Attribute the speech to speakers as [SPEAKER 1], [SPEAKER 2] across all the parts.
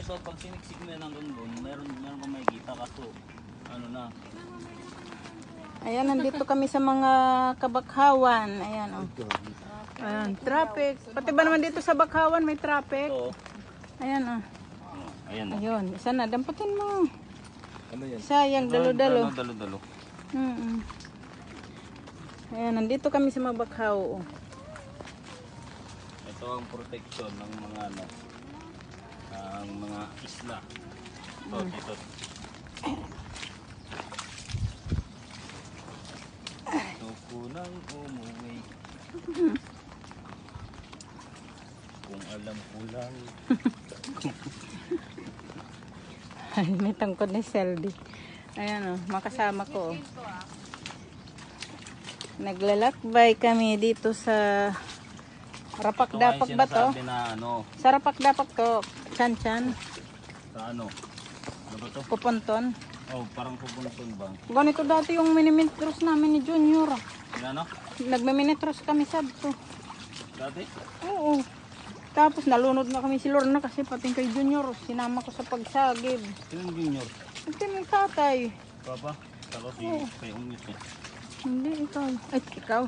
[SPEAKER 1] ito, pag siniksik mo yan hanggang doon, meron ka makikita kaso, ano na.
[SPEAKER 2] Ayan, nandito kami sa mga kabakhawan. Ayan, oh. Ayan, traffic. Pati ba naman dito sa Bakhawan may traffic?
[SPEAKER 1] Ito,
[SPEAKER 2] Ayan, oh.
[SPEAKER 1] ayan na.
[SPEAKER 2] Ayun, isa na. Dampatin mo.
[SPEAKER 3] Ano yan?
[SPEAKER 2] Sayang, dalo-dalo.
[SPEAKER 1] Dalo-dalo.
[SPEAKER 2] Ayan, nandito kami sa mga bakhaw. Oh.
[SPEAKER 1] Ito ang protection ng mga ano, ang mga isla. Ito, dito. Ito ko nang umuwi. Kung alam ko lang.
[SPEAKER 2] Ay, may tangkod ni Selby. Ayan, oh, makasama ko. Oh. Naglalakbay kami dito sa Rapak-dapak ba to?
[SPEAKER 1] Sabi na ano,
[SPEAKER 2] Sa Rapak-dapak to, Chan-chan,
[SPEAKER 1] sa ano. Ano ba to?
[SPEAKER 2] Pupunton.
[SPEAKER 1] Oh, parang pupunton ba?
[SPEAKER 2] Ganito dati yung minimitros namin ni Junior.
[SPEAKER 1] Ano?
[SPEAKER 2] Nagmiminitros kami sabto.
[SPEAKER 1] Dati?
[SPEAKER 2] Oo. Tapos nalunod na kami si Lorna kasi pati kay Junior. Sinama ko sa pagsagib.
[SPEAKER 1] Sinong junior?
[SPEAKER 2] Ito yung tatay.
[SPEAKER 1] Papa? Saka si kay Ungit eh.
[SPEAKER 2] Hindi, ikaw. Ay, ikaw.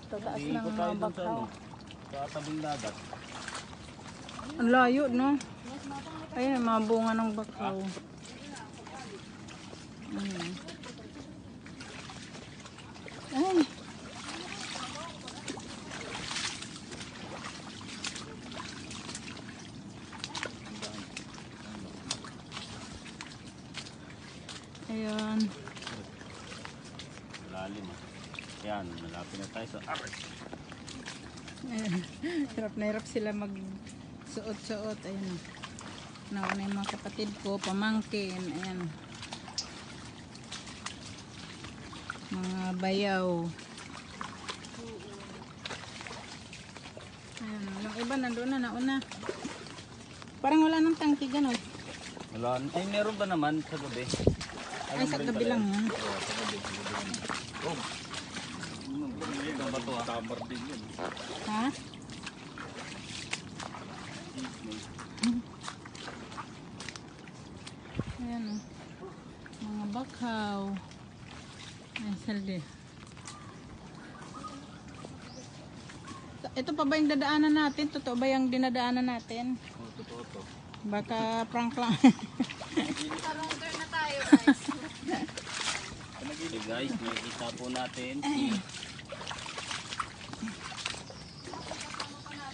[SPEAKER 2] Tataas ng
[SPEAKER 1] Iikot tayo
[SPEAKER 2] mga
[SPEAKER 1] dun sa
[SPEAKER 2] bakhaw.
[SPEAKER 1] ano, sa tabing dagat.
[SPEAKER 2] Ang layo, no? Ayun, mga bunga ng bakhaw. Ay. Ayun.
[SPEAKER 1] Lalim ah. Yan, malapit na tayo sa arch.
[SPEAKER 2] Ayun. Hirap na hirap sila mag-suot-suot. Ayun. Nauna yung mga kapatid ko, pamangkin. Ayan. Mga bayaw. Ayan. Yung iba nandun na, nauna. Parang wala nang tangki dyan, oh.
[SPEAKER 1] Wala. Ay, meron ba naman sa gabi?
[SPEAKER 2] Ay, sa gabi lang yan.
[SPEAKER 1] Oo, sa gabi. Oh. Ano ba ito ah? Tamar din yun.
[SPEAKER 2] Ha? Ayan, oh. Mga bakhaw. Ay, saldi. Ito pa ba yung dadaanan natin? Totoo ba yung dinadaanan natin?
[SPEAKER 1] Oh, totoo to.
[SPEAKER 2] Baka prank lang.
[SPEAKER 1] Okay guys, nakikita po natin si